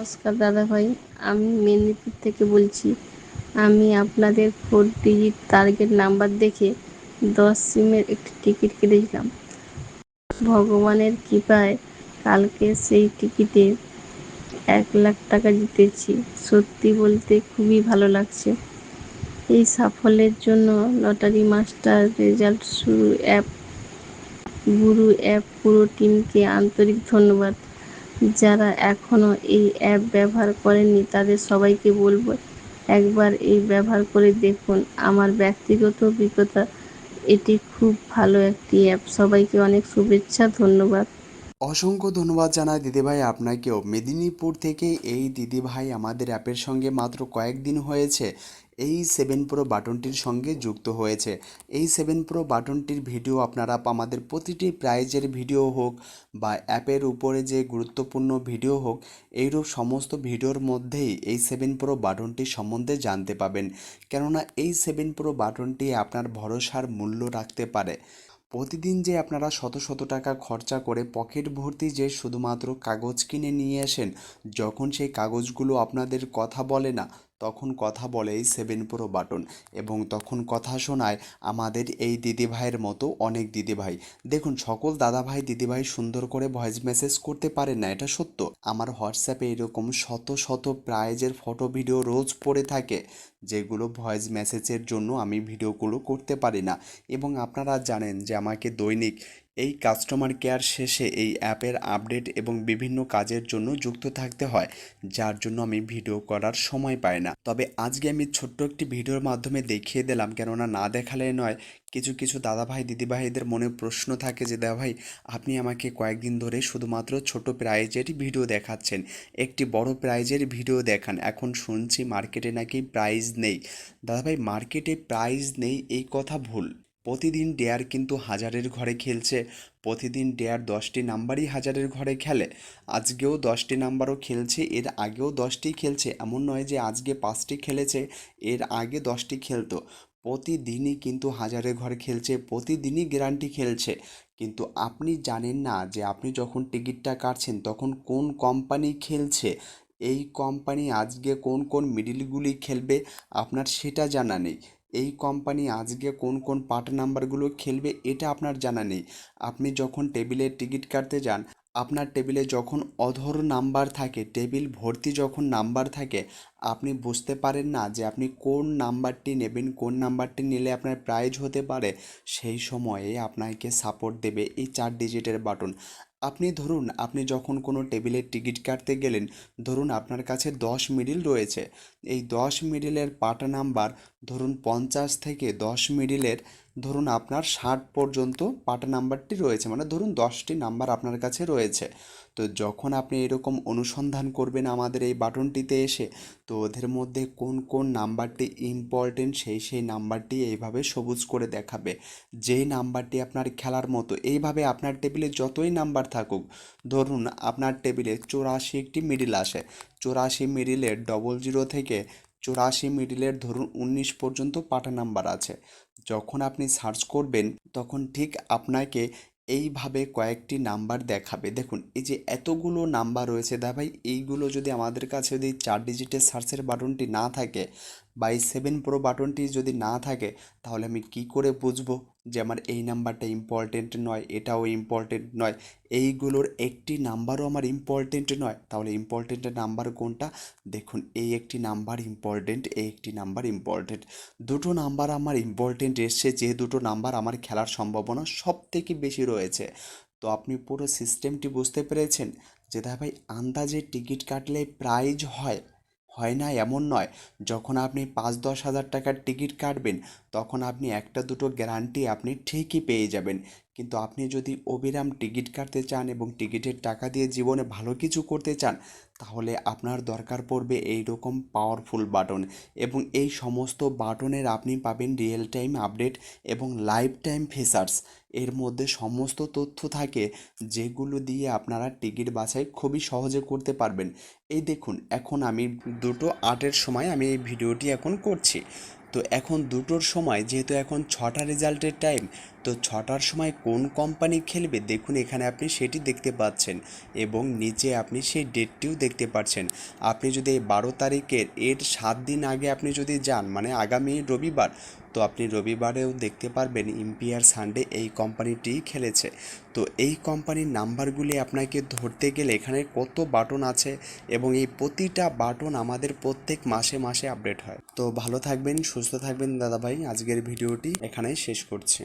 নমস্কার দাদাভাই, আমি মেদিনীপুর থেকে বলছি। আমি আপনাদের 4 ডিজিট টার্গেট নাম্বার দেখে 10 সিমের একটি টিকিট কেটেছিলাম। ভগবানের কৃপায় কালকে সেই টিকিটে 1 লাখ টাকা জিতেছি। সত্যি বলতে খুবই ভালো লাগছে। এই সাফল্যের জন্য লটারি মাস্টার, রেজাল্ট শুরু অ্যাপ, গুরু অ্যাপ পুরো টিমকে আন্তরিক ধন্যবাদ। যারা এখনও এই অ্যাপ ব্যবহার করেননি তাদের সবাইকে বলবো একবার এই ব্যবহার করে দেখুন। আমার ব্যক্তিগত অভিজ্ঞতা, এটি খুব ভালো একটি অ্যাপ। সবাইকে অনেক শুভেচ্ছা, ধন্যবাদ। অসংখ্য ধন্যবাদ জানাই দিদিভাই আপনাকেও। মেদিনীপুর থেকে এই দিদিভাই আমাদের অ্যাপের সঙ্গে মাত্র কয়েকদিন হয়েছে এই 7 প্রো বাটনটির সঙ্গে যুক্ত হয়েছে। এই 7 প্রো বাটনটির ভিডিও আপনারা আমাদের প্রতিটি প্রাইজের ভিডিও হোক বা অ্যাপের উপরে যে গুরুত্বপূর্ণ ভিডিও হোক, এইরূপ সমস্ত ভিডিওর মধ্যেই এই 7 প্রো বাটনটি সম্বন্ধে জানতে পাবেন। কেননা এই 7 প্রো বাটনটি আপনার ভরসার মূল্য রাখতে পারে। প্রতিদিন যে আপনারা শত শত টাকা খরচা করে পকেট ভর্তি যে শুধুমাত্র কাগজ কিনে নিয়ে আসেন, যখন সেই কাগজগুলো আপনাদের কথা বলে না, তখন কথা বলে এই 7 প্রো বাটন, এবং তখন কথা শোনায় আমাদের এই দিদিভাইয়ের মতো অনেক দিদিভাই। দেখুন, সকল দাদাভাই দিদিভাই সুন্দর করে ভয়েস মেসেজ করতে পারেন না, এটা সত্য। আমার হোয়াটসঅ্যাপে এরকম শত শত প্রাইজের ফটো ভিডিও রোজ পড়ে থাকে, যেগুলো ভয়েস মেসেজের জন্য আমি ভিডিওগুলো করতে পারি না। এবং আপনারা জানেন যে আমাকে দৈনিক এই কাস্টমার কেয়ার শেষে এই অ্যাপের আপডেট এবং বিভিন্ন কাজের জন্য যুক্ত থাকতে হয়, যার জন্য আমি ভিডিও করার সময় পাই না। তবে আজকে আমি ছোট্ট একটি ভিডিওর মাধ্যমে দেখিয়ে দিলাম, কেননা না দেখালে নয়। কিছু কিছু দাদাভাই দিদিভাইদের মনে প্রশ্ন থাকে যে দাদাভাই, আপনি আমাকে কয়েকদিন ধরে শুধুমাত্র ছোট প্রাইজের ভিডিও দেখাচ্ছেন, একটি বড় প্রাইজের ভিডিও দেখান। এখন শুনছি মার্কেটে নাকি প্রাইজ নেই। দাদাভাই, মার্কেটে প্রাইজ নেই এই কথা ভুল। প্রতিদিন ডেয়ার কিন্তু হাজারের ঘরে খেলছে। প্রতিদিন ডেয়ার 10টি নাম্বারই হাজারের ঘরে খেলে। আজকেও 10টি নাম্বারও খেলছে, এর আগেও 10টি খেলছে। এমন নয় যে আজকে 5টি খেলেছে, এর আগে 10টি খেলতো। প্রতিদিনই কিন্তু হাজারের ঘরে খেলছে, প্রতিদিনই গ্যারান্টি খেলছে। কিন্তু আপনি জানেন না যে আপনি যখন টিকিটটা কাটছেন তখন কোন কোম্পানি খেলছে। এই কোম্পানি আজকে কোন কোন মিডিলগুলি খেলবে আপনার সেটা জানা নেই। এই কোম্পানি আজকে কোন কোন পার্ট নাম্বারগুলো খেলবে এটা আপনার জানা নেই। আপনি যখন টেবিলের টিকিট কাটতে যান, আপনার টেবিলে যখন অধর নাম্বার থাকে, টেবিল ভর্তি যখন নাম্বার থাকে, আপনি বুঝতে পারেন না যে আপনি কোন নাম্বারটি নেবেন, কোন নাম্বারটি নিলে আপনার প্রাইজ হতে পারে। সেই সময়ে আপনাকে সাপোর্ট দেবে এই 4 ডিজিটের বাটন। আপনি ধরুন, আপনি যখন কোনো টেবিলের টিকিট কাটতে গেলেন, ধরুন আপনার কাছে 10 মিডিল রয়েছে। এই 10 মিডিলের পাটা নাম্বার ধরুন 50 থেকে 10 মিডিলের ধরুন আপনার 60 পর্যন্ত পাটা নাম্বারটি রয়েছে, মানে ধরুন 10টি নাম্বার আপনার কাছে রয়েছে। তো যখন আপনি এরকম অনুসন্ধান করবেন আমাদের এই বাটনটিতে এসে, তো ওদের মধ্যে কোন কোন নাম্বারটি ইম্পর্টেন্ট সেই সেই নাম্বারটি এইভাবে সবুজ করে দেখাবে। যেই নাম্বারটি আপনার খেলার মতো, এইভাবে আপনার টেবিলে যতই নাম্বার থাকুক, ধরুন আপনার টেবিলে 84টি মিডিল আসে, 84 মিডিলের 00 থেকে 84 মিডিলের ধরুন 19 পর্যন্ত পাটা নাম্বার আছে। যখন আপনি সার্চ করবেন তখন ঠিক আপনাকে এইভাবে কয়েকটি নাম্বার দেখাবে। দেখুন, এই যে এতগুলো নাম্বার রয়েছে দা ভাই, এইগুলো যদি আমাদের কাছে যদি 4 ডিজিটের সার্চের বাটনটি না থাকে বা এই 7 প্রো বাটনটি যদি না থাকে, তাহলে আমি কি করে বুঝবো যে আমার এই নাম্বারটা ইম্পর্টেন্ট নয়, এটাও ইম্পর্টেন্ট নয়, এইগুলোর একটি নাম্বারও আমার ইম্পর্টেন্ট নয়? তাহলে ইম্পর্টেন্ট নাম্বার কোনটা? দেখুন, এই একটি নাম্বার ইম্পর্টেন্ট, এই একটি নাম্বার ইম্পর্টেন্ট। দুটো নাম্বার আমার ইম্পর্টেন্ট এসছে, যে দুটো নাম্বার আমার খেলার সম্ভাবনা সব থেকে বেশি রয়েছে। তো আপনি পুরো সিস্টেমটি বুঝতে পেরেছেন যে দা ভাই, আন্দাজে টিকিট কাটলে প্রাইজ হয়, হয় না এমন নয়। যখন আপনি 5-10 হাজার টাকার টিকিট কাটবেন, তখন আপনি একটা দুটো গ্যারান্টি আপনি ঠিকই পেয়ে যাবেন। কিন্তু আপনি যদি অবিরাম টিকিট কাটতে চান এবং টিকিটের টাকা দিয়ে জীবনে ভালো কিছু করতে চান, তাহলে আপনার দরকার পড়বে এই রকম পাওয়ারফুল বাটন। এবং এই সমস্ত বাটনের আপনি পাবেন রিয়েল টাইম আপডেট এবং লাইফ টাইম ফিচার্স। এর মধ্যে সমস্ত তথ্য থাকে, যেগুলো দিয়ে আপনারা টিকিট বাছাই খুবই সহজে করতে পারবেন। এই দেখুন, এখন আমি 2:08-এর সময় আমি এই ভিডিওটি এখন করছি। তো এখন 2টোর সময়, যেহেতু এখন 6টা রেজাল্টের টাইম, তো 6টার সময় কোন কোম্পানি খেলবে দেখুন এখানে আপনি সেটি দেখতে পাচ্ছেন এবং নিচে আপনি সেই ডেটটিও দেখতে পাচ্ছেন। আপনি যদি এই 12 তারিখের এর 7 দিন আগে আপনি যদি যান মানে আগামী রবিবার, তো আপনি রবিবারেও দেখতে পারবেন ইম্পিয়ার সানডে এই কোম্পানিটিই খেলেছে। তো এই কোম্পানির নাম্বারগুলি আপনাকে ধরতে গেলে এখানে কত বাটন আছে এবং এই প্রতিটা বাটন আমাদের প্রত্যেক মাসে মাসে আপডেট হয়। তো ভালো থাকবেন, সুস্থ থাকবেন দাদাভাই, আজকের ভিডিওটি এখানেই শেষ করছি।